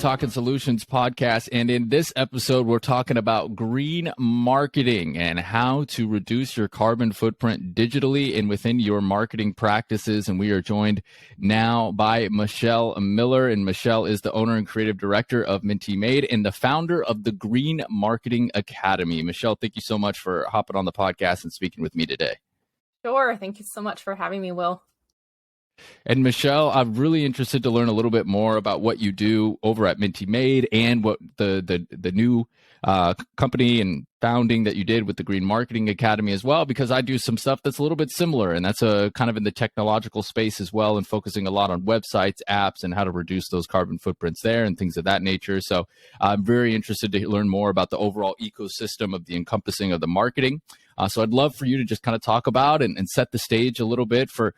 Talking Solutions podcast. And in this episode, we're talking about green marketing and how to reduce your carbon footprint digitally and within your marketing practices. And we are joined now by Michelle Miller. And Michelle is the owner and creative director of Minty Made and the founder of the Green Marketing Academy. Michelle, thank you so much for hopping on the podcast and speaking with me today. Sure. Thank you so much for having me, Will. And Michelle, I'm really interested to learn a little bit more about what you do over at Minty Made and what the new company and founding that you did with the Green Marketing Academy as well, because I do some stuff that's a little bit similar, and that's kind of in the technological space as well, and focusing a lot on websites, apps, and how to reduce those carbon footprints there and things of that nature. So I'm very interested to learn more about the overall ecosystem of the encompassing of the marketing. So I'd love for you to just kind of talk about and set the stage a little bit for,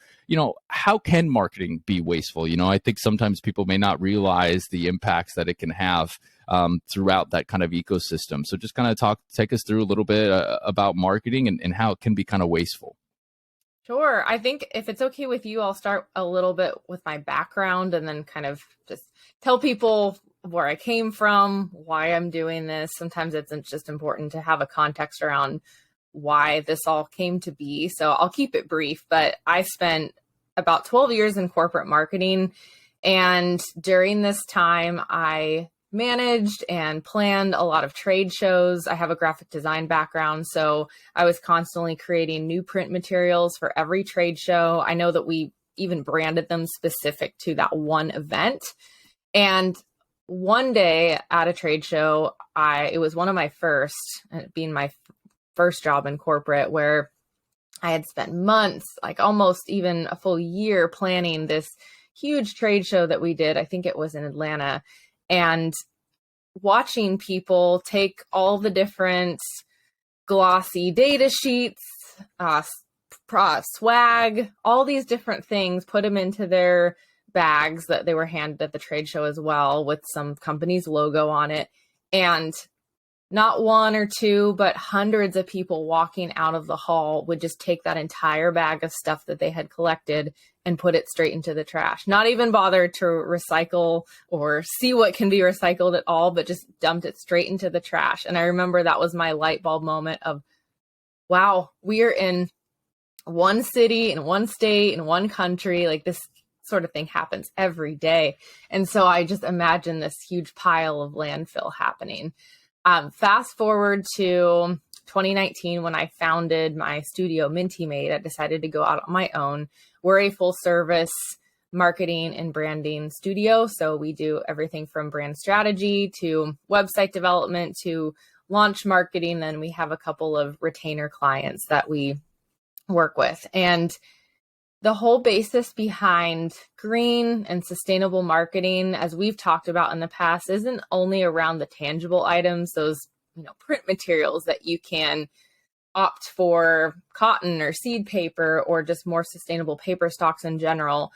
how can marketing be wasteful? I think sometimes people may not realize the impacts that it can have throughout that kind of ecosystem. So just kind of take us through a little bit about marketing and how it can be kind of wasteful. Sure. I think if it's okay with you, I'll start a little bit with my background and then kind of just tell people where I came from, why I'm doing this. Sometimes it's just important to have a context around why this all came to be. So I'll keep it brief, but I spent about 12 years in corporate marketing. And during this time, I managed and planned a lot of trade shows. I have a graphic design background, so I was constantly creating new print materials for every trade show. I know that we even branded them specific to that one event. And one day at a trade show, it was one of my first, being my first job in corporate, where I had spent months, like almost even a full year, planning this huge trade show that we did. I think it was in Atlanta, and watching people take all the different glossy data sheets, swag, all these different things, put them into their bags that they were handed at the trade show as well, with some company's logo on it. And not one or two, but hundreds of people walking out of the hall would just take that entire bag of stuff that they had collected and put it straight into the trash. Not even bother to recycle or see what can be recycled at all, but just dumped it straight into the trash. And I remember that was my light bulb moment of, wow, we are in one city, in one state, in one country. Like, this sort of thing happens every day. And so I just imagine this huge pile of landfill happening. Fast forward to 2019, when I founded my studio, Minty Made, I decided to go out on my own. We're a full service marketing and branding studio. So we do everything from brand strategy to website development to launch marketing. Then we have a couple of retainer clients that we work with. And the whole basis behind green and sustainable marketing, as we've talked about in the past, isn't only around the tangible items, those print materials that you can opt for cotton or seed paper or just more sustainable paper stocks in general.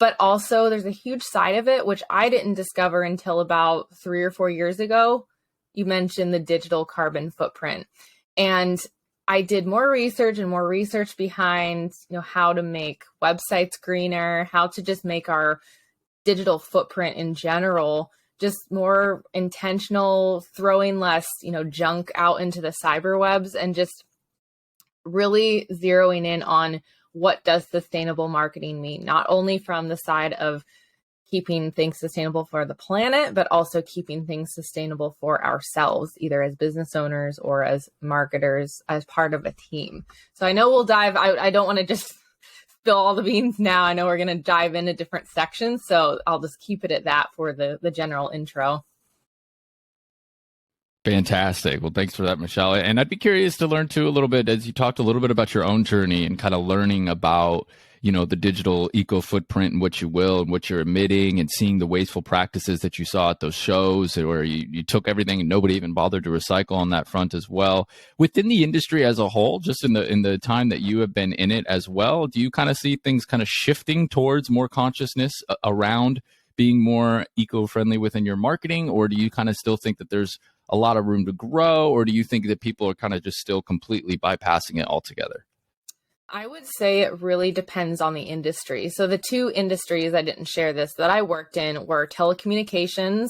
But also there's a huge side of it, which I didn't discover until about 3 or 4 years ago. You mentioned the digital carbon footprint. And I did more research behind, how to make websites greener, how to just make our digital footprint in general just more intentional, throwing less, junk out into the cyber webs, and just really zeroing in on what does sustainable marketing mean, not only from the side of keeping things sustainable for the planet, but also keeping things sustainable for ourselves, either as business owners or as marketers, as part of a team. So I know we'll I don't want to just spill all the beans now. I know we're going to dive into different sections, so I'll just keep it at that for the general intro. Fantastic. Well, thanks for that, Michelle. And I'd be curious to learn too a little bit, as you talked a little bit about your own journey and kind of learning about, the digital eco footprint and what you will and what you're emitting, and seeing the wasteful practices that you saw at those shows where you took everything and nobody even bothered to recycle on that front as well. Within the industry as a whole, just in the time that you have been in it as well, do you kind of see things kind of shifting towards more consciousness around being more eco-friendly within your marketing? Or do you kind of still think that there's a lot of room to grow? Or do you think that people are kind of just still completely bypassing it altogether? I would say it really depends on the industry. So the two industries, I didn't share this, that I worked in were telecommunications,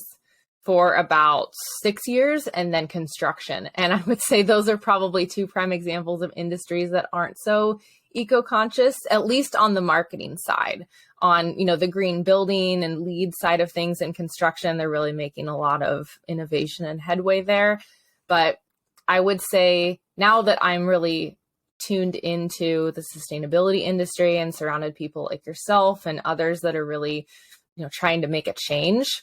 for about 6 years, and then construction. And I would say those are probably two prime examples of industries that aren't so eco-conscious, at least on the marketing side. On, the green building and LEED side of things in construction, they're really making a lot of innovation and headway there. But I would say now that I'm really tuned into the sustainability industry and surrounded people like yourself and others that are really, trying to make a change,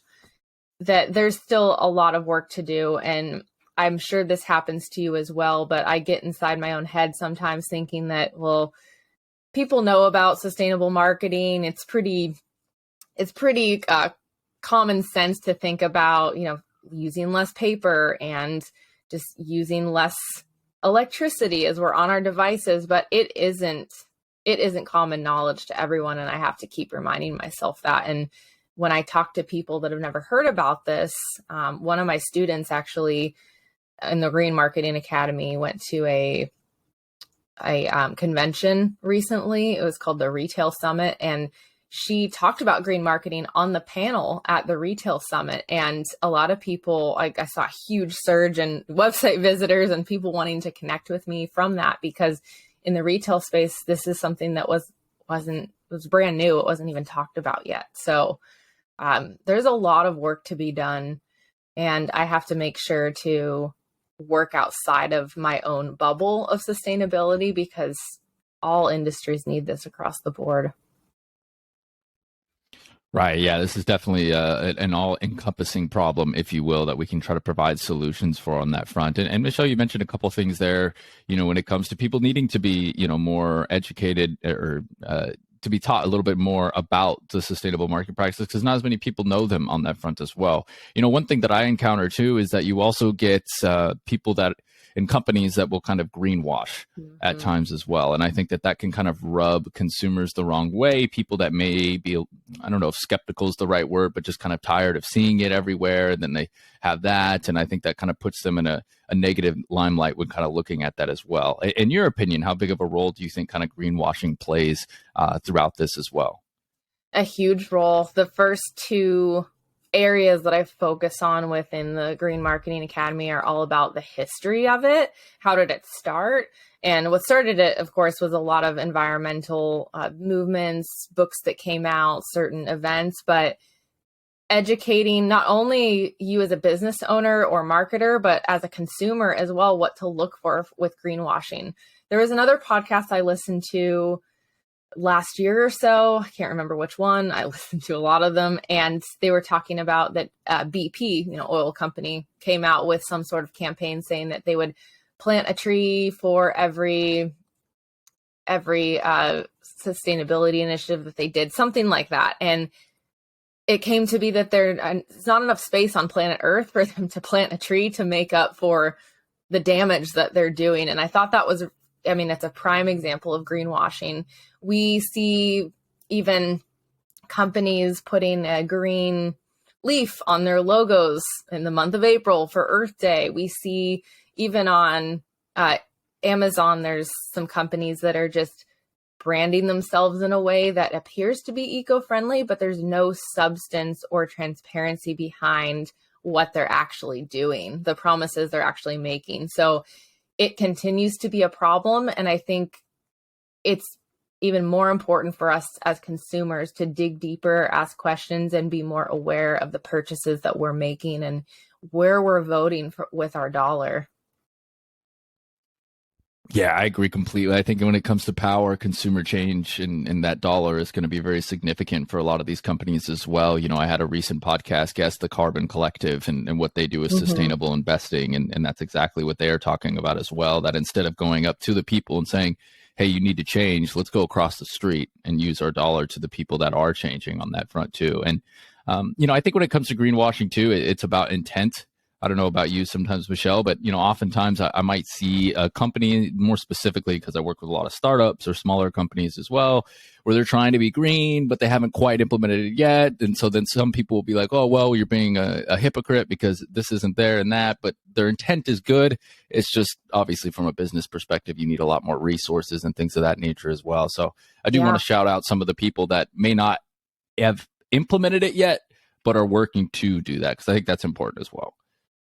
that there's still a lot of work to do. And I'm sure this happens to you as well, but I get inside my own head sometimes thinking that, well, people know about sustainable marketing. It's pretty common sense to think about, using less paper and just using less electricity as we're on our devices, but it isn't common knowledge to everyone. And I have to keep reminding myself that. And when I talk to people that have never heard about this, one of my students actually in the Green Marketing Academy went to a convention recently. It was called the Retail Summit, and she talked about green marketing on the panel at the Retail Summit. And a lot of people, I saw a huge surge in website visitors and people wanting to connect with me from that, because in the retail space, this is something that was brand new. It wasn't even talked about yet. So there's a lot of work to be done, and I have to make sure to work outside of my own bubble of sustainability, because all industries need this across the board. Right. Yeah, this is definitely an all-encompassing problem, if you will, that we can try to provide solutions for on that front. And Michelle, you mentioned a couple of things there, when it comes to people needing to be, more educated or to be taught a little bit more about the sustainable market practices, because not as many people know them on that front as well. One thing that I encounter too is that you also get people that in companies that will kind of greenwash at times as well. And I think that can kind of rub consumers the wrong way. People that may be, I don't know if skeptical is the right word, but just kind of tired of seeing it everywhere. And then they have that. And I think that kind of puts them in a negative limelight when kind of looking at that as well. In your opinion, how big of a role do you think kind of greenwashing plays throughout this as well? A huge role. The first two areas that I focus on within the Green Marketing Academy are all about the history of it. How did it start? And what started it, of course, was a lot of environmental movements, books that came out, certain events, but educating not only you as a business owner or marketer, but as a consumer as well, what to look for with greenwashing. There was another podcast I listened to last year or so. I can't remember which one. I listened to a lot of them, and they were talking about that BP, oil company, came out with some sort of campaign saying that they would plant a tree for every sustainability initiative that they did, something like that. And it came to be that there's not enough space on planet Earth for them to plant a tree to make up for the damage that they're doing. And I thought that was, it's a prime example of greenwashing. We see even companies putting a green leaf on their logos in the month of April for Earth Day. We see even on Amazon, there's some companies that are just branding themselves in a way that appears to be eco-friendly, but there's no substance or transparency behind what they're actually doing, the promises they're actually making. So it continues to be a problem. And I think it's even more important for us as consumers to dig deeper, ask questions, and be more aware of the purchases that we're making and where we're voting with our dollar. Yeah, I agree completely. I think when it comes to power, consumer change in that dollar is going to be very significant for a lot of these companies as well. I had a recent podcast guest, the Carbon Collective, and what they do is sustainable investing. And that's exactly what they are talking about as well, that instead of going up to the people and saying, hey, you need to change, let's go across the street and use our dollar to the people that are changing on that front too. And, I think when it comes to greenwashing too, it's about intent. I don't know about you sometimes, Michelle, but, oftentimes I might see a company, more specifically because I work with a lot of startups or smaller companies as well, where they're trying to be green, but they haven't quite implemented it yet. And so then some people will be like, oh, well, you're being a hypocrite because this isn't there and that, but their intent is good. It's just obviously from a business perspective, you need a lot more resources and things of that nature as well. So I do want to shout out some of the people that may not have implemented it yet, but are working to do that? Because I think that's important as well.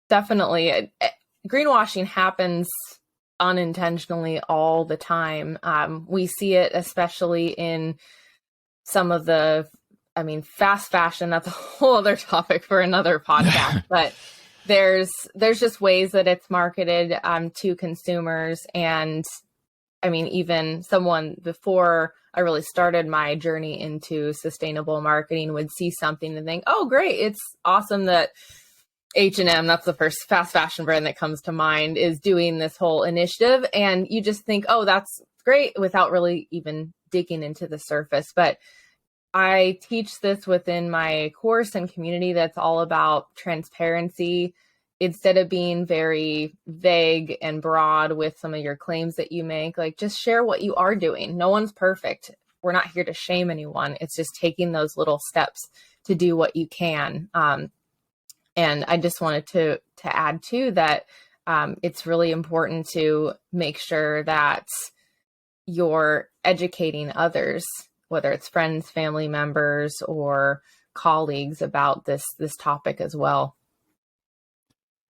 Definitely. Greenwashing happens unintentionally all the time. We see it especially in some of the, fast fashion. That's a whole other topic for another podcast, but there's just ways that it's marketed to consumers. And even someone before I really started my journey into sustainable marketing would see something and think, oh, great. It's awesome that H&M, that's the first fast fashion brand that comes to mind, is doing this whole initiative. And you just think, oh, that's great, without really even digging into the surface. But I teach this within my course and community that's all about transparency. Instead of being very vague and broad with some of your claims that you make, like, just share what you are doing. No one's perfect. We're not here to shame anyone. It's just taking those little steps to do what you can. And I just wanted to add too that it's really important to make sure that you're educating others, whether it's friends, family members, or colleagues, about this topic as well.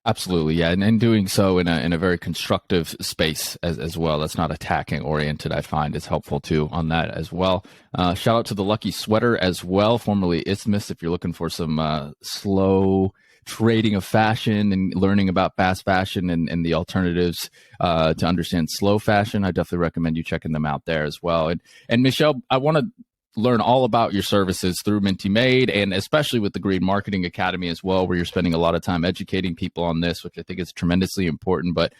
Absolutely, yeah, and doing so in a very constructive space as well. That's not attacking oriented. I find is helpful too on that as well. Shout out to the Lucky Sweater as well, formerly Isthmus. If you're looking for some slow trading of fashion and learning about fast fashion and the alternatives to understand slow fashion, I definitely recommend you checking them out there as well. And Michelle, I want to learn all about your services through Minty Made, and especially with the Green Marketing Academy as well, where you're spending a lot of time educating people on this, which I think is tremendously important. But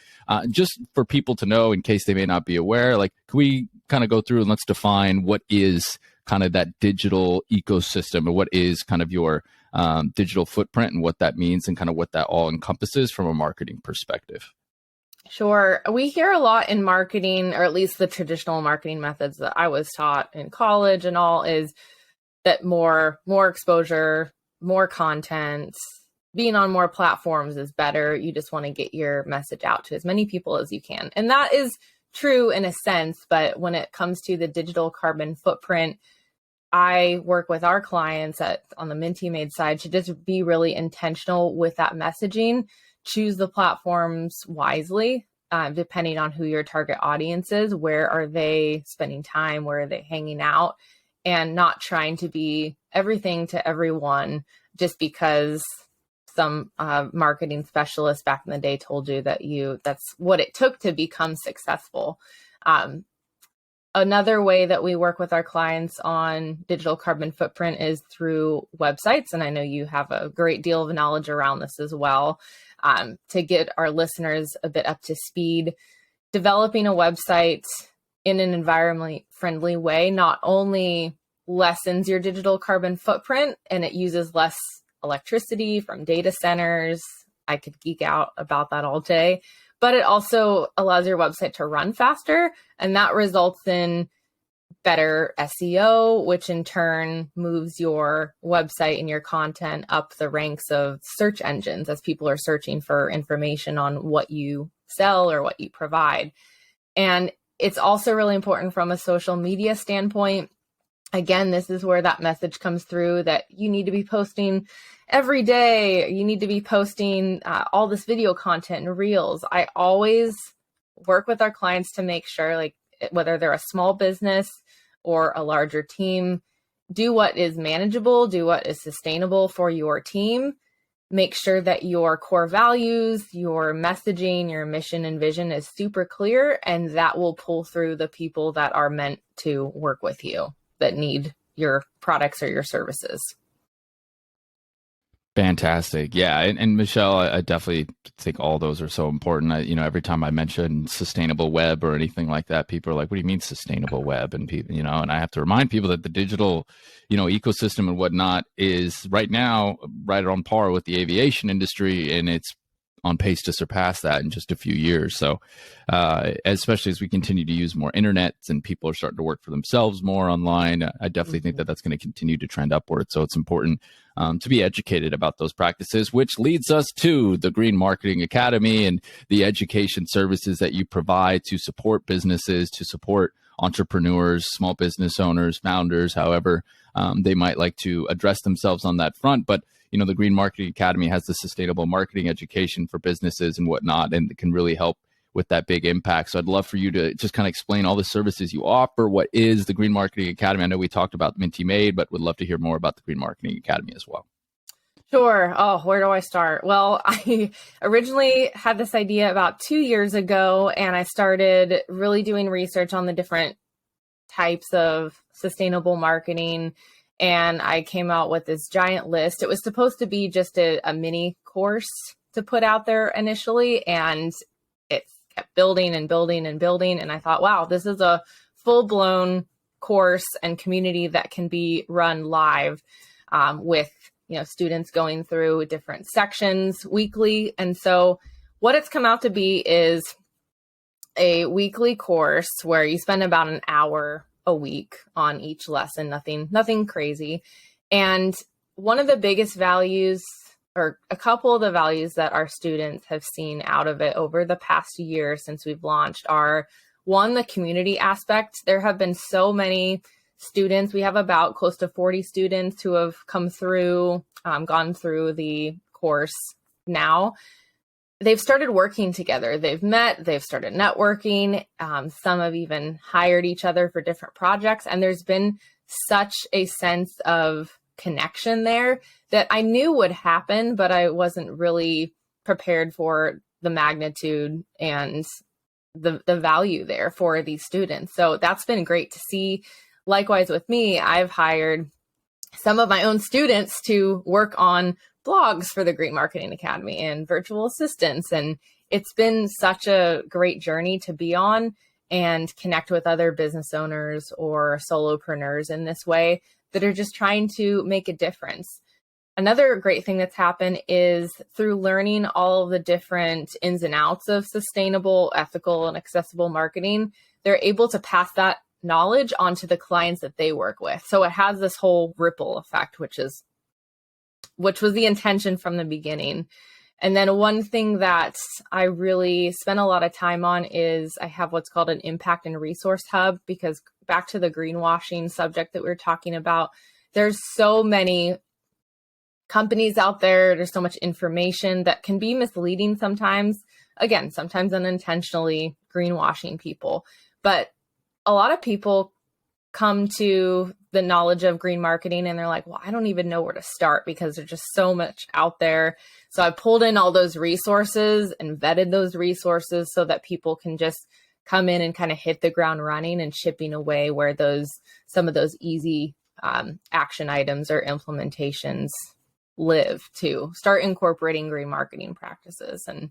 just for people to know, in case they may not be aware, like, can we kind of go through and let's define what is kind of that digital ecosystem, or what is kind of your digital footprint, and what that means, and kind of what that all encompasses from a marketing perspective? Sure. We hear a lot in marketing, or at least the traditional marketing methods that I was taught in college and all, is that more exposure, more content, being on more platforms is better. You just want to get your message out to as many people as you can. And that is true in a sense, but when it comes to the digital carbon footprint, I work with our clients on the Minty Made side to just be really intentional with that messaging. Choose the platforms wisely, depending on who your target audience is. Where are they spending time? Where are they hanging out? And not trying to be everything to everyone just because some marketing specialist back in the day told you that's what it took to become successful. Another way that we work with our clients on digital carbon footprint is through websites. And I know you have a great deal of knowledge around this as well. To get our listeners a bit up to speed, developing a website in an environmentally friendly way not only lessens your digital carbon footprint, and it uses less electricity from data centers. I could geek out about that all day, but it also allows your website to run faster, and that results in better SEO, which in turn moves your website and your content up the ranks of search engines as people are searching for information on what you sell or what you provide. And it's also really important from a social media standpoint. Again, this is where that message comes through that you need to be posting every day. You need to be posting all this video content and reels. I always work with our clients to make sure, like, whether they're a small business or a larger team, do what is manageable, do what is sustainable for your team. Make sure that your core values, your messaging, your mission and vision is super clear, and that will pull through the people that are meant to work with you, that need your products or your services. Fantastic. Yeah. And Michelle, I definitely think all those are so important. Every time I mention sustainable web or anything like that, people are like, what do you mean sustainable web? And people, and I have to remind people that the digital, ecosystem and whatnot is right now right on par with the aviation industry, and it's on pace to surpass that in just a few years. So, especially as we continue to use more internet and people are starting to work for themselves more online, I definitely think that that's going to continue to trend upward. So it's important to be educated about those practices, which leads us to the Green Marketing Academy and the education services that you provide to support businesses, to support entrepreneurs, small business owners, founders, however they might like to address themselves on that front. But the Green Marketing Academy has the sustainable marketing education for businesses and whatnot, and it can really help with that big impact. So I'd love for you to just kind of explain all the services you offer. What is the Green Marketing Academy? I know we talked about Minty Made, but would love to hear more about the Green Marketing Academy as well. Sure. Oh, where do I start? Well, I originally had this idea about 2 years ago, and I started really doing research on the different types of sustainable marketing. And I came out with this giant list. It was supposed to be just a mini course to put out there initially, and it kept building and building and building. And I thought, wow, this is a full-blown course and community that can be run live with students going through different sections weekly. And so what it's come out to be is a weekly course where you spend about an hour a week on each lesson, nothing crazy. And one of the biggest values, or a couple of the values that our students have seen out of it over the past year since we've launched are, one, the community aspect. There have been so many students. We have about close to 40 students who have come through, gone through the course now. They've started working together. They've met, they've started networking. Some have even hired each other for different projects. And there's been such a sense of connection there that I knew would happen, but I wasn't really prepared for the magnitude and the value there for these students. So that's been great to see. Likewise with me, I've hired some of my own students to work on blogs for the Green Marketing Academy and virtual assistants. And it's been such a great journey to be on and connect with other business owners or solopreneurs in this way that are just trying to make a difference. Another great thing that's happened is through learning all of the different ins and outs of sustainable, ethical, and accessible marketing, they're able to pass that knowledge onto the clients that they work with. So it has this whole ripple effect, which was the intention from the beginning. And then one thing that I really spent a lot of time on is I have what's called an impact and resource hub, because back to the greenwashing subject that we were talking about, there's so many companies out there, there's so much information that can be misleading sometimes. Again, sometimes unintentionally greenwashing people. But a lot of people come to the knowledge of green marketing and they're like, well, I don't even know where to start because there's just so much out there. So I pulled in all those resources and vetted those resources so that people can just come in and kind of hit the ground running and chipping away where some of those easy action items or implementations live to start incorporating green marketing practices. And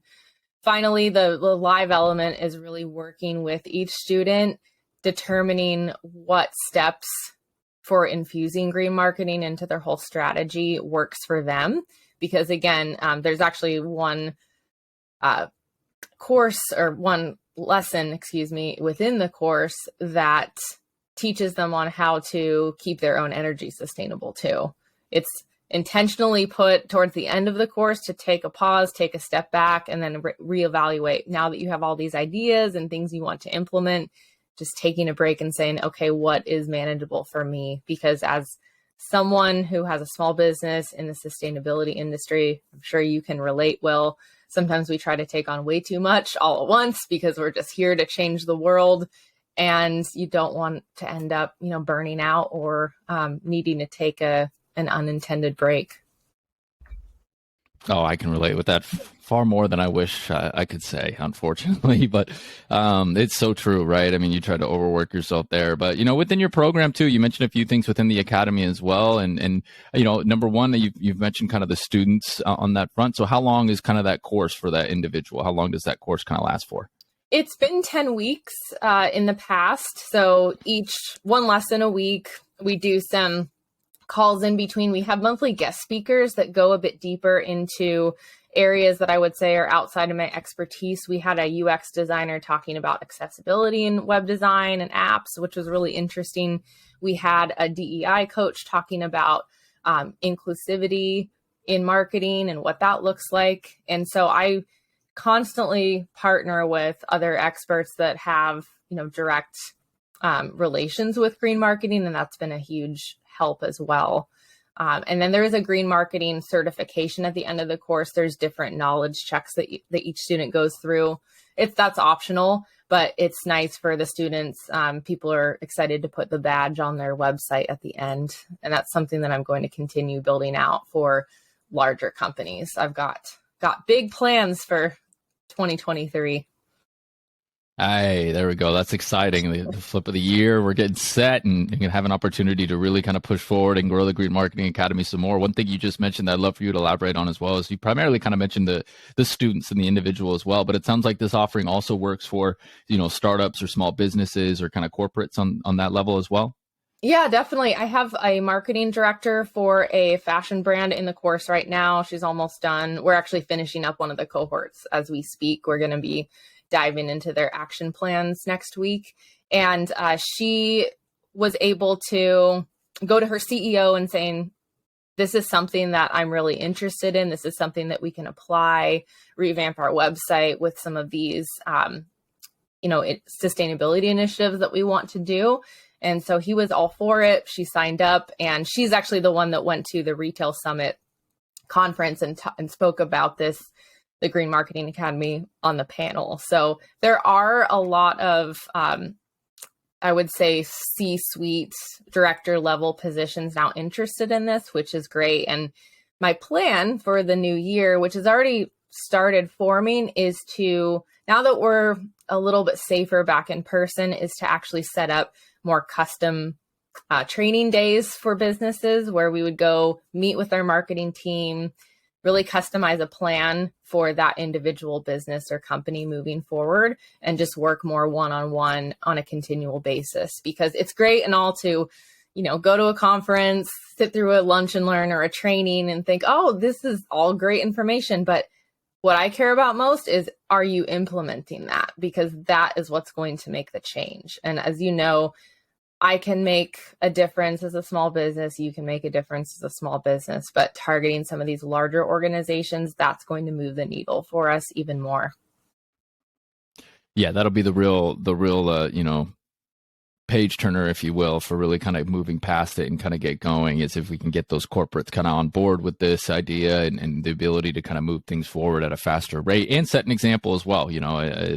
finally, the live element is really working with each student, determining what steps for infusing green marketing into their whole strategy works for them. Because again, there's actually one course or one lesson, within the course that teaches them on how to keep their own energy sustainable too. It's intentionally put towards the end of the course to take a pause, take a step back, and then reevaluate. Now that you have all these ideas and things you want to implement, just taking a break and saying, okay, what is manageable for me? Because as someone who has a small business in the sustainability industry, I'm sure you can relate, Will. Sometimes we try to take on way too much all at once because we're just here to change the world. And you don't want to end up, burning out or needing to take an unintended break. Oh, I can relate with that far more than I wish I could say, unfortunately. But it's so true, right? I mean, you try to overwork yourself there. But, within your program, too, you mentioned a few things within the academy as well. And number one, you've mentioned kind of the students on that front. So how long is kind of that course for that individual? How long does that course kind of last for? It's been 10 weeks in the past. So each one lesson a week, we do some calls in between. We have monthly guest speakers that go a bit deeper into areas that I would say are outside of my expertise. We had a UX designer talking about accessibility in web design and apps, which was really interesting. We had a DEI coach talking about inclusivity in marketing and what that looks like. And so I constantly partner with other experts that have, direct relations with green marketing. And that's been a huge help as well. And then there is a green marketing certification at the end of the course. There's different knowledge checks that each student goes through. That's optional, but it's nice for the students. People are excited to put the badge on their website at the end. And that's something that I'm going to continue building out for larger companies. I've got big plans for 2023. Hey, there we go. That's exciting. The flip of the year, we're getting set and going to have an opportunity to really kind of push forward and grow the Green Marketing Academy some more. One thing you just mentioned that I'd love for you to elaborate on as well is you primarily kind of mentioned the students and the individual as well, but it sounds like this offering also works for, startups or small businesses or kind of corporates on that level as well. Yeah, definitely. I have a marketing director for a fashion brand in the course right now. She's almost done. We're actually finishing up one of the cohorts as we speak. We're going to be diving into their action plans next week. And she was able to go to her CEO and saying, this is something that I'm really interested in. This is something that we can apply, revamp our website with some of these, sustainability initiatives that we want to do. And so he was all for it. She signed up, and she's actually the one that went to the Retail Summit conference and spoke about this, the Green Marketing Academy, on the panel. So there are a lot of, I would say, C-suite director level positions now interested in this, which is great. And my plan for the new year, which has already started forming, is to, now that we're a little bit safer back in person, is to actually set up more custom training days for businesses where we would go meet with our marketing team, really customize a plan for that individual business or company moving forward, and just work more one-on-one on a continual basis. Because it's great and all to, go to a conference, sit through a lunch and learn or a training and think, oh, this is all great information. But what I care about most is, are you implementing that? Because that is what's going to make the change. And as you know, I can make a difference as a small business. You can make a difference as a small business, but targeting some of these larger organizations, that's going to move the needle for us even more. Yeah, that'll be the real, page turner, if you will, for really kind of moving past it and kind of get going, is if we can get those corporates kind of on board with this idea and the ability to kind of move things forward at a faster rate and set an example as well.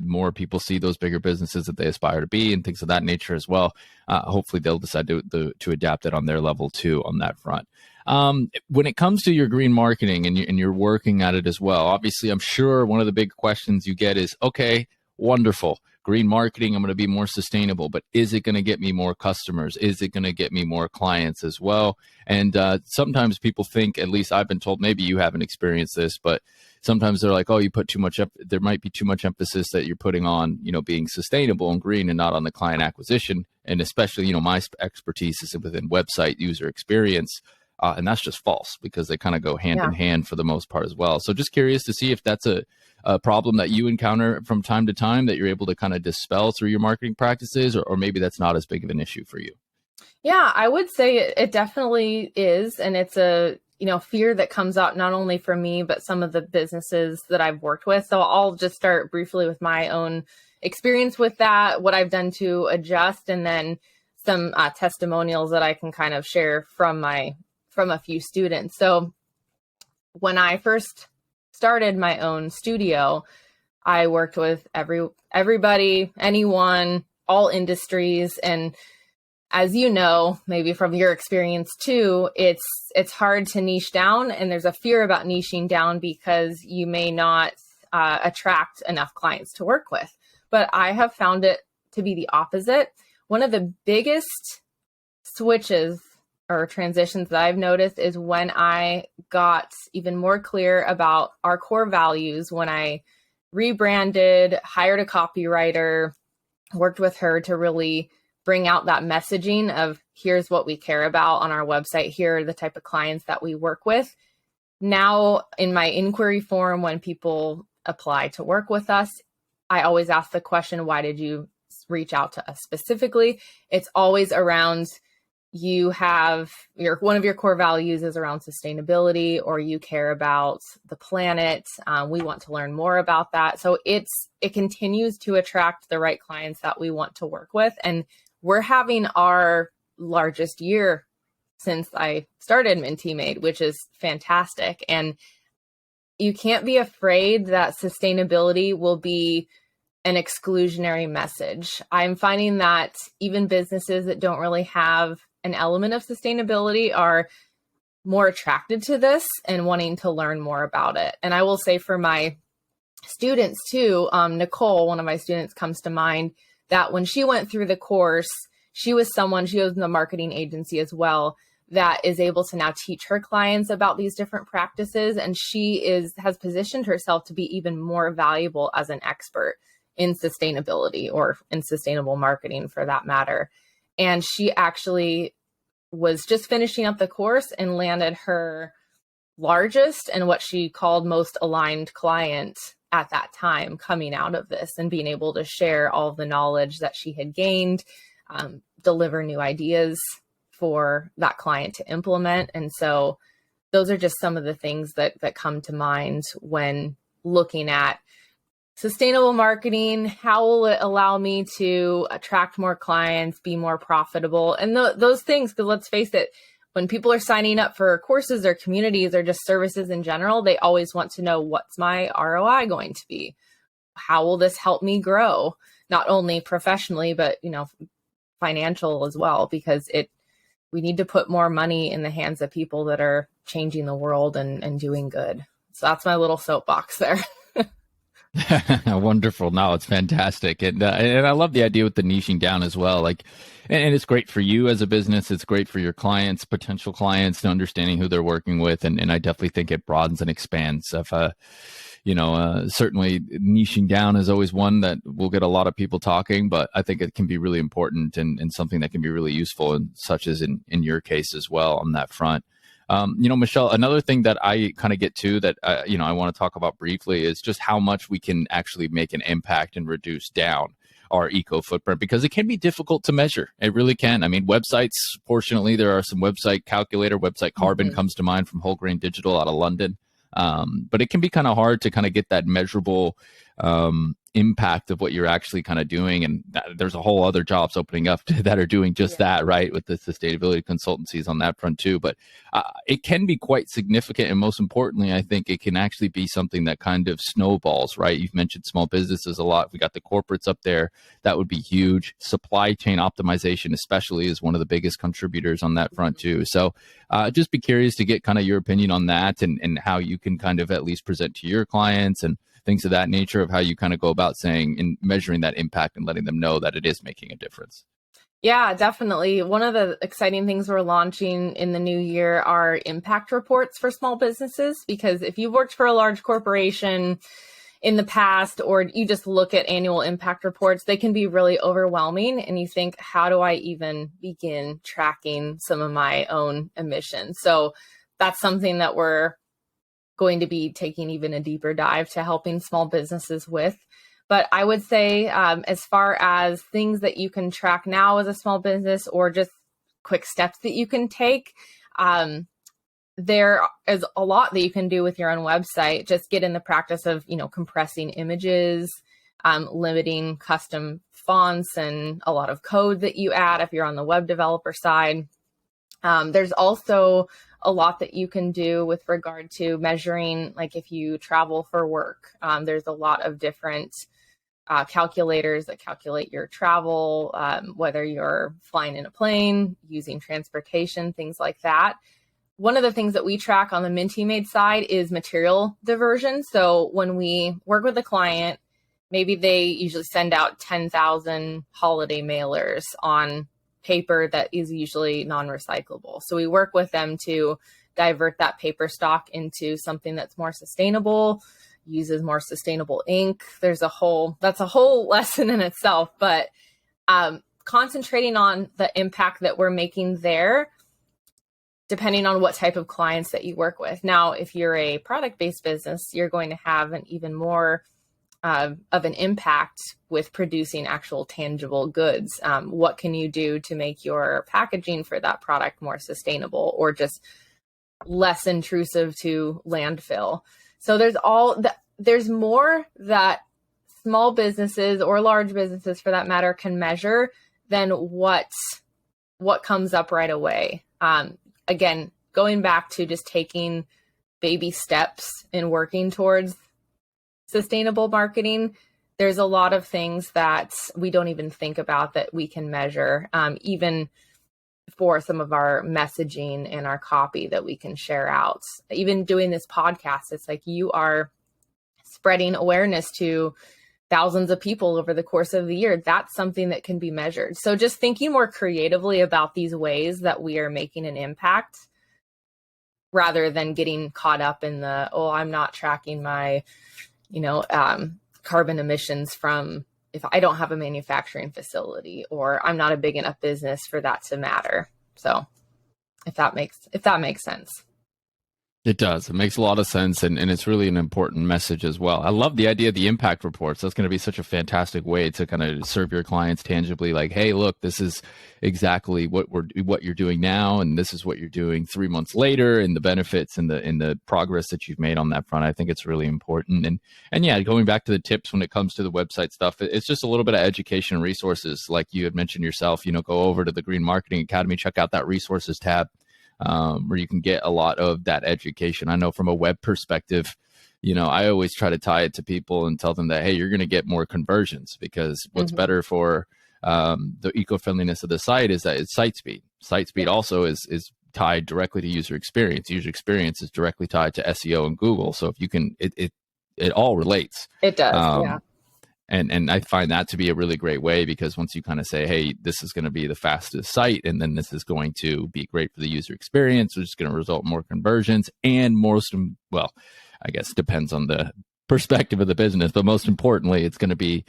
More people see those bigger businesses that they aspire to be and things of that nature as well. Hopefully they'll decide to adapt it on their level too on that front. When it comes to your green marketing and you're working at it as well, obviously I'm sure one of the big questions you get is, okay, wonderful. Green marketing, I'm going to be more sustainable, but is it going to get me more customers? Is it going to get me more clients as well? And sometimes people think, at least I've been told, maybe you haven't experienced this, but sometimes they're like, oh, you put too much up. There might be too much emphasis that you're putting on, being sustainable and green and not on the client acquisition. And especially, my expertise is within website user experience. And that's just false because they kind of go hand in hand for the most part as well. So just curious to see if that's a problem that you encounter from time to time that you're able to kind of dispel through your marketing practices, or maybe that's not as big of an issue for you. Yeah, I would say it definitely is. And it's a, fear that comes out not only for me, but some of the businesses that I've worked with. So I'll just start briefly with my own experience with that, what I've done to adjust, and then some testimonials that I can kind of share from a few students. So when I first started my own studio, I worked with everybody, anyone, all industries. And as you know, maybe from your experience too, it's hard to niche down, and there's a fear about niching down because you may not attract enough clients to work with. But I have found it to be the opposite. One of the biggest switches or transitions that I've noticed is when I got even more clear about our core values, when I rebranded, hired a copywriter, worked with her to really bring out that messaging of, here's what we care about on our website, here are the type of clients that we work with. Now in my inquiry form, when people apply to work with us, I always ask the question, why did you reach out to us specifically? It's always around, you have one of your core values is around sustainability, or you care about the planet. We want to learn more about that. So it continues to attract the right clients that we want to work with. And we're having our largest year since I started Minty Made, which is fantastic. And you can't be afraid that sustainability will be an exclusionary message. I'm finding that even businesses that don't really have an element of sustainability are more attracted to this and wanting to learn more about it. And I will say for my students too, Nicole, one of my students, comes to mind, that when she went through the course, she was in the marketing agency as well, that is able to now teach her clients about these different practices. And she has positioned herself to be even more valuable as an expert in sustainability, or in sustainable marketing for that matter. And she actually was just finishing up the course and landed her largest and what she called most aligned client at that time, coming out of this and being able to share all of the knowledge that she had gained, deliver new ideas for that client to implement. And so those are just some of the things that come to mind when looking at sustainable marketing. How will it allow me to attract more clients, be more profitable? And those things, because let's face it, when people are signing up for courses or communities or just services in general, they always want to know, what's my ROI going to be? How will this help me grow? Not only professionally, but, financial as well, because we need to put more money in the hands of people that are changing the world and doing good. So that's my little soapbox there. Wonderful. No, it's fantastic. And I love the idea with the niching down as well. And it's great for you as a business. It's great for your clients, potential clients, to understanding who they're working with. And I definitely think it broadens and expands. Certainly niching down is always one that will get a lot of people talking, but I think it can be really important and something that can be really useful, and such as in your case as well on that front. Michelle, another thing that I kind of get to that, I want to talk about briefly is just how much we can actually make an impact and reduce down our eco footprint, because it can be difficult to measure. It really can. I mean, websites, fortunately, there are some website carbon comes to mind from Whole Grain Digital out of London. But it can be kind of hard to kind of get that measurable impact of what you're actually kind of doing. And there's a whole other jobs opening up that are doing just that, right? With the sustainability consultancies on that front too. But it can be quite significant. And most importantly, I think it can actually be something that kind of snowballs, right? You've mentioned small businesses a lot. We got the corporates up there. That would be huge. Supply chain optimization, especially, is one of the biggest contributors on that front too. So just be curious to get kind of your opinion on that, and how you can kind of at least present to your clients and things of that nature, of how you kind of go about saying and measuring that impact and letting them know that it is making a difference. Yeah, definitely. One of the exciting things we're launching in the new year are impact reports for small businesses, because if you've worked for a large corporation in the past, or you just look at annual impact reports, they can be really overwhelming. And you think, how do I even begin tracking some of my own emissions? So that's something that we're going to be taking even a deeper dive to helping small businesses with. But I would say, as far as things that you can track now as a small business, or just quick steps that you can take, there is a lot that you can do with your own website. Just get in the practice of, compressing images, limiting custom fonts and a lot of code that you add if you're on the web developer side. There's also a lot that you can do with regard to measuring, like if you travel for work. There's a lot of different calculators that calculate your travel, whether you're flying in a plane, using transportation, things like that. One of the things that we track on the Minty Made side is material diversion. So when we work with a client, maybe they usually send out 10,000 holiday mailers on paper that is usually non-recyclable. So we work with them to divert that paper stock into something that's more sustainable, uses more sustainable ink. That's a whole lesson in itself, but concentrating on the impact that we're making there, depending on what type of clients that you work with. Now, if you're a product-based business, you're going to have an even more of an impact with producing actual tangible goods. What can you do to make your packaging for that product more sustainable, or just less intrusive to landfill? So there's more that small businesses, or large businesses for that matter, can measure than what comes up right away. again, going back to just taking baby steps in working towards sustainable marketing, there's a lot of things that we don't even think about that we can measure, even for some of our messaging and our copy that we can share out. Even doing this podcast, it's like you are spreading awareness to thousands of people over the course of the year. That's something that can be measured. So just thinking more creatively about these ways that we are making an impact, rather than getting caught up in the, oh, I'm not tracking my, carbon emissions from if I don't have a manufacturing facility, or I'm not a big enough business for that to matter. So if that makes sense. It does. It makes a lot of sense, and it's really an important message as well. I love the idea of the impact reports. That's going to be such a fantastic way to kind of serve your clients tangibly, like, hey, look, this is exactly what you're doing now, and this is what you're doing 3 months later, and the benefits and the progress that you've made on that front. I think it's really important. And yeah, going back to the tips when it comes to the website stuff, it's just a little bit of education and resources, like you had mentioned yourself. Go over to the Green Marketing Academy, check out that resources tab, where you can get a lot of that education. I know from a web perspective, I always try to tie it to people and tell them that, hey, you're going to get more conversions, because what's better for the eco-friendliness of the site is that it's site speed. Site speed also is tied directly to user experience. User experience is directly tied to SEO and Google. So if you can, it all relates. It does. Yeah. And I find that to be a really great way, because once you kind of say, hey, this is going to be the fastest site, and then this is going to be great for the user experience, which is going to result in more conversions, and I guess depends on the perspective of the business, but most importantly, it's going to be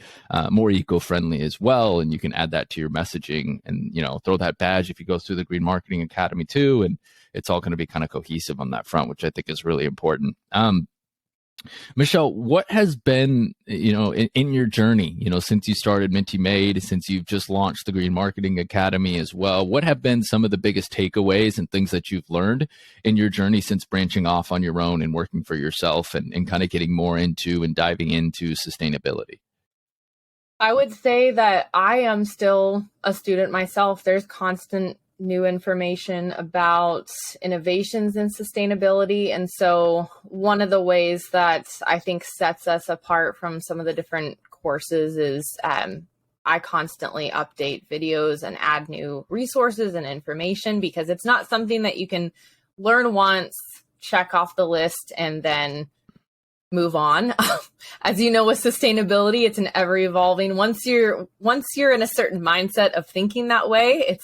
more eco-friendly as well. And you can add that to your messaging, and throw that badge if you go through the Green Marketing Academy too, and it's all going to be kind of cohesive on that front, which I think is really important. Michelle, what has been, in your journey, since you started Minty Made, since you've just launched the Green Marketing Academy as well, what have been some of the biggest takeaways and things that you've learned in your journey since branching off on your own and working for yourself, and kind of getting more into and diving into sustainability? I would say that I am still a student myself. There's constant new information about innovations in sustainability. And so one of the ways that I think sets us apart from some of the different courses is I constantly update videos and add new resources and information, because it's not something that you can learn once, check off the list, and then move on. As you know, with sustainability, it's an ever evolving. Once you're in a certain mindset of thinking that way,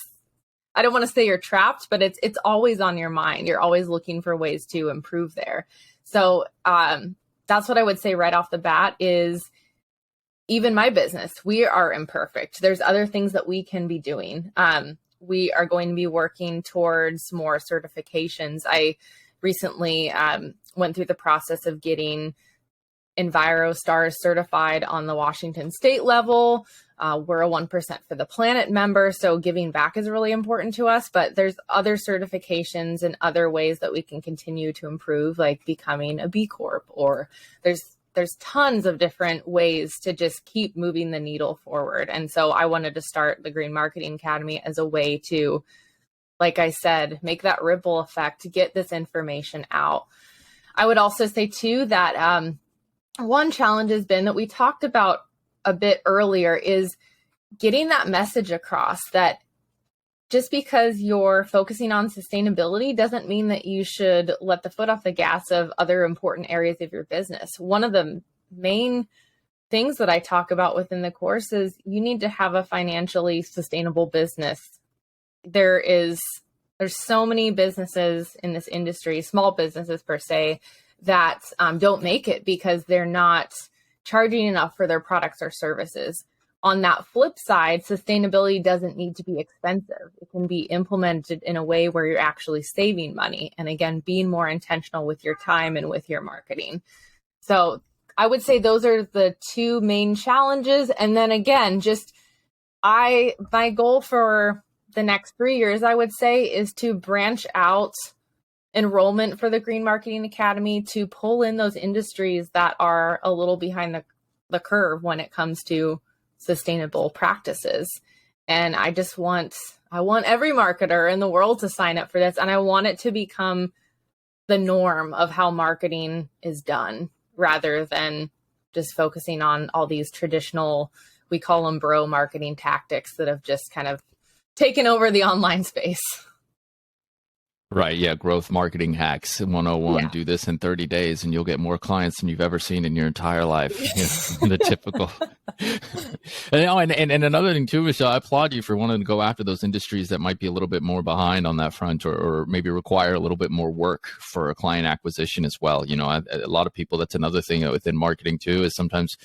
I don't want to say you're trapped, but it's always on your mind. You're always looking for ways to improve there. So that's what I would say right off the bat is, even my business, we are imperfect. There's other things that we can be doing. We are going to be working towards more certifications. I recently went through the process of getting EnviroStars certified on the Washington state level. We're a 1% for the Planet member, so giving back is really important to us, but there's other certifications and other ways that we can continue to improve, like becoming a B Corp, or there's tons of different ways to just keep moving the needle forward. And so I wanted to start the Green Marketing Academy as a way to, like I said, make that ripple effect, to get this information out. I would also say too that one challenge has been that we talked about a bit earlier, is getting that message across that just because you're focusing on sustainability doesn't mean that you should let the foot off the gas of other important areas of your business. One of the main things that I talk about within the course is you need to have a financially sustainable business. There's so many businesses in this industry, small businesses per se, that don't make it because they're not charging enough for their products or services. On that flip side, sustainability doesn't need to be expensive. It can be implemented in a way where you're actually saving money. And again, being more intentional with your time and with your marketing. So I would say those are the two main challenges. And then again, my goal for the next 3 years, I would say, is to branch out enrollment for the Green Marketing Academy, to pull in those industries that are a little behind the curve when it comes to sustainable practices. And I I want every marketer in the world to sign up for this. And I want it to become the norm of how marketing is done rather than just focusing on all these traditional, we call them bro marketing tactics that have just kind of taken over the online space. Right. Yeah. Growth marketing hacks 101. Yeah. Do this in 30 days and you'll get more clients than you've ever seen in your entire life. You know, the typical. and another thing too, Michelle, I applaud you for wanting to go after those industries that might be a little bit more behind on that front, or maybe require a little bit more work for a client acquisition as well. You know, a lot of people, that's another thing within marketing too, is sometimes,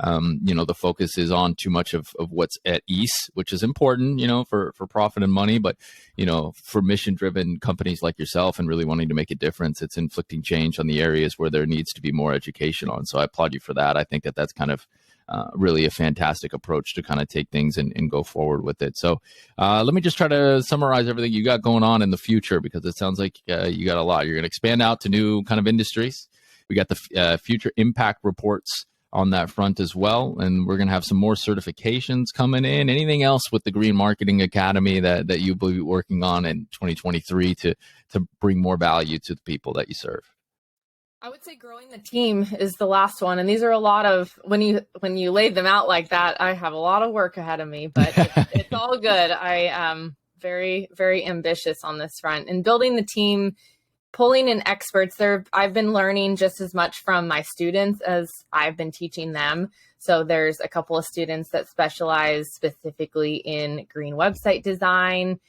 you know, the focus is on too much of what's at ease, which is important, you know, for profit and money. But, you know, for mission driven companies like yourself and really wanting to make a difference, it's inflicting change on the areas where there needs to be more education on. So I applaud you for that. I think that that's kind of really a fantastic approach to kind of take things and go forward with it. So let me just try to summarize everything you got going on in the future, because it sounds like you got a lot. You're going to expand out to new kind of industries. We got the future impact reports on that front as well. And we're going to have some more certifications coming in. Anything else with the Green Marketing Academy that you will be working on in 2023 to bring more value to the people that you serve? I would say growing the team is the last one. And these are a lot of, when you laid them out like that, I have a lot of work ahead of me, but it's all good. I am very, very ambitious on this front, and building the team, pulling in experts there. I've been learning just as much from my students as I've been teaching them. So there's a couple of students that specialize specifically in green website design,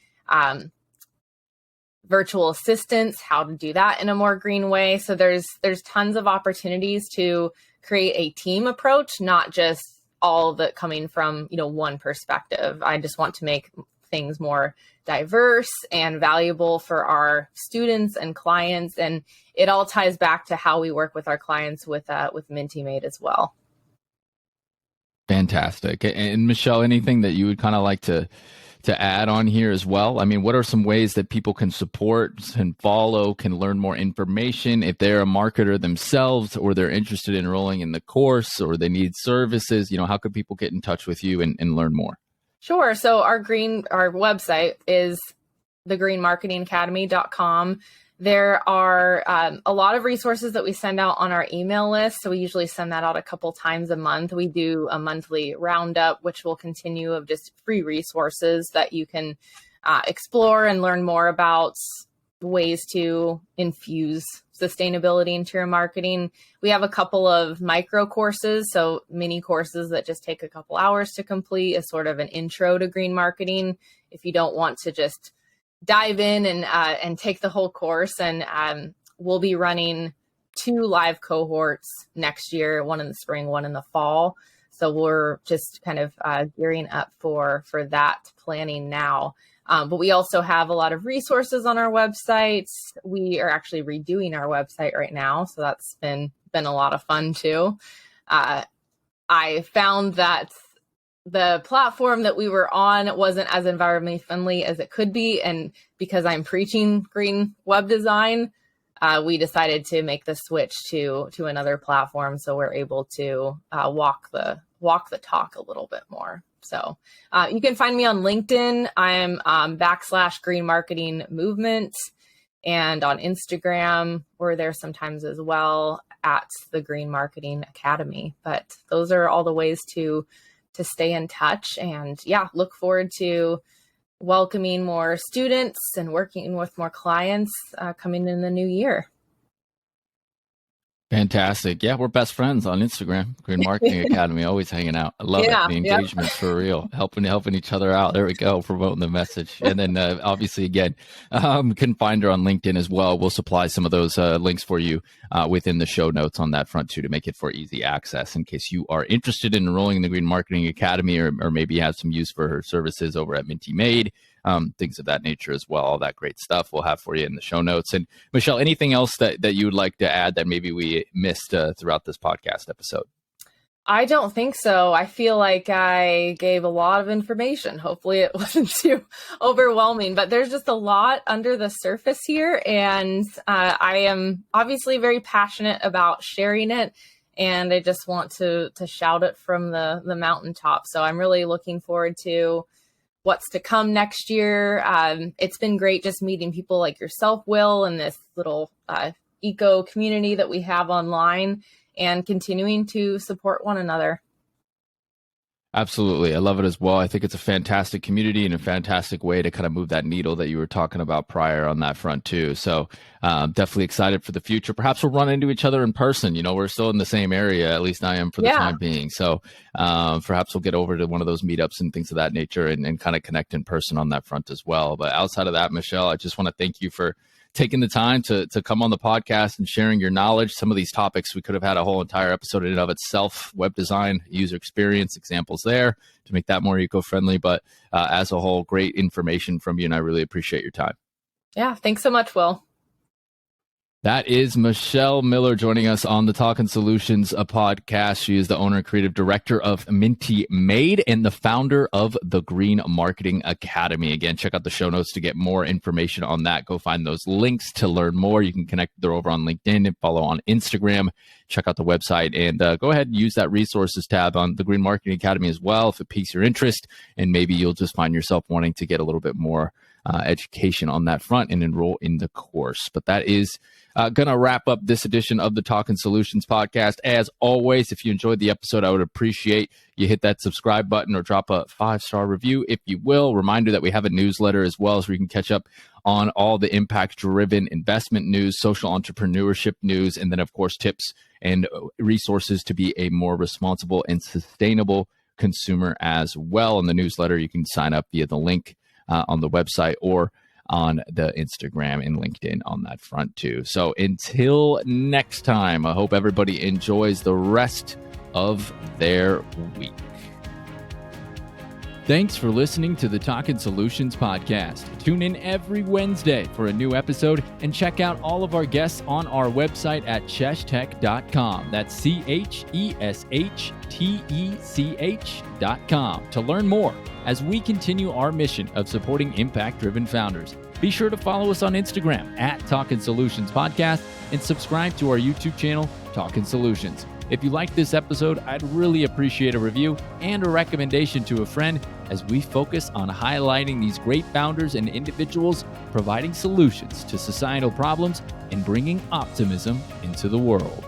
virtual assistants, how to do that in a more green way. So there's tons of opportunities to create a team approach, not just all that coming from, you know, one perspective. I just want to make things more diverse and valuable for our students and clients. And it all ties back to how we work with our clients with Minty Made as well. Fantastic. And Michelle, anything that you would kind of like to add on here as well? I mean, what are some ways that people can support, can follow, can learn more information if they're a marketer themselves, or they're interested in enrolling in the course, or they need services? You know, how could people get in touch with you and learn more? Sure. So our website is thegreenmarketingacademy.com. There are a lot of resources that we send out on our email list. So we usually send that out a couple times a month. We do a monthly roundup, which will continue, of just free resources that you can explore and learn more about ways to infuse sustainability into your marketing. We have a couple of micro courses, so mini courses that just take a couple hours to complete, as sort of an intro to green marketing if you don't want to just dive in and take the whole course. And we'll be running 2 live cohorts next year, one in the spring, one in the fall. So we're just kind of gearing up for that planning now. But we also have a lot of resources on our website. We are actually redoing our website right now, so that's been a lot of fun too. I found that the platform that we were on wasn't as environmentally friendly as it could be. And because I'm preaching green web design, we decided to make the switch to another platform, so we're able to walk the talk a little bit more. So you can find me on LinkedIn. I'm / Green Marketing Movement, and on Instagram, we're there sometimes as well at the Green Marketing Academy. But those are all the ways to stay in touch. And yeah, look forward to welcoming more students and working with more clients coming in the new year. Fantastic. Yeah, we're best friends on Instagram. Green Marketing Academy, always hanging out. I love it. The engagement's for real. Helping each other out. There we go, promoting the message. And then obviously, again, can find her on LinkedIn as well. We'll supply some of those links for you within the show notes on that front too, to make it for easy access in case you are interested in enrolling in the Green Marketing Academy, or maybe have some use for her services over at Minty Made. Things of that nature as well. All that great stuff we'll have for you in the show notes. And Michelle, anything else that you would like to add that maybe we missed throughout this podcast episode? I don't think so. I feel like I gave a lot of information. Hopefully it wasn't too overwhelming, but there's just a lot under the surface here. And I am obviously very passionate about sharing it. And I just want to shout it from the mountaintop. So I'm really looking forward to what's to come next year. It's been great just meeting people like yourself, Will, and this little eco community that we have online, and continuing to support one another. Absolutely. I love it as well. I think it's a fantastic community and a fantastic way to kind of move that needle that you were talking about prior on that front too. So definitely excited for the future. Perhaps we'll run into each other in person. You know, we're still in the same area, at least I am for the time being. So perhaps we'll get over to one of those meetups and things of that nature and kind of connect in person on that front as well. But outside of that, Michelle, I just want to thank you for taking the time to come on the podcast and sharing your knowledge. Some of these topics, we could have had a whole entire episode in and of itself, web design, user experience, examples there to make that more eco-friendly. But as a whole, great information from you, and I really appreciate your time. Yeah, thanks so much, Will. That is Michelle Miller joining us on the Talkin' Solutions podcast. She is the owner and creative director of Minty Made and the founder of the Green Marketing Academy. Again, check out the show notes to get more information on that. Go find those links to learn more. You can connect with her over on LinkedIn and follow on Instagram. Check out the website and go ahead and use that resources tab on the Green Marketing Academy as well if it piques your interest. And maybe you'll just find yourself wanting to get a little bit more education on that front and enroll in the course. But that is going to wrap up this edition of the Talkin' Solutions podcast. As always, if you enjoyed the episode, I would appreciate you hit that subscribe button or drop a 5-star review, if you will. Reminder that we have a newsletter as well, so you can catch up on all the impact-driven investment news, social entrepreneurship news, and then, of course, tips and resources to be a more responsible and sustainable consumer as well. In the newsletter, you can sign up via the link on the website or on the Instagram and LinkedIn on that front too. So until next time, I hope everybody enjoys the rest of their week. Thanks for listening to the Talkin' Solutions podcast. Tune in every Wednesday for a new episode and check out all of our guests on our website at cheshtech.com. That's CHESHTECH.com to learn more as we continue our mission of supporting impact-driven founders. Be sure to follow us on Instagram at Talkin' Solutions Podcast and subscribe to our YouTube channel, Talkin' Solutions. If you liked this episode, I'd really appreciate a review and a recommendation to a friend as we focus on highlighting these great founders and individuals providing solutions to societal problems and bringing optimism into the world.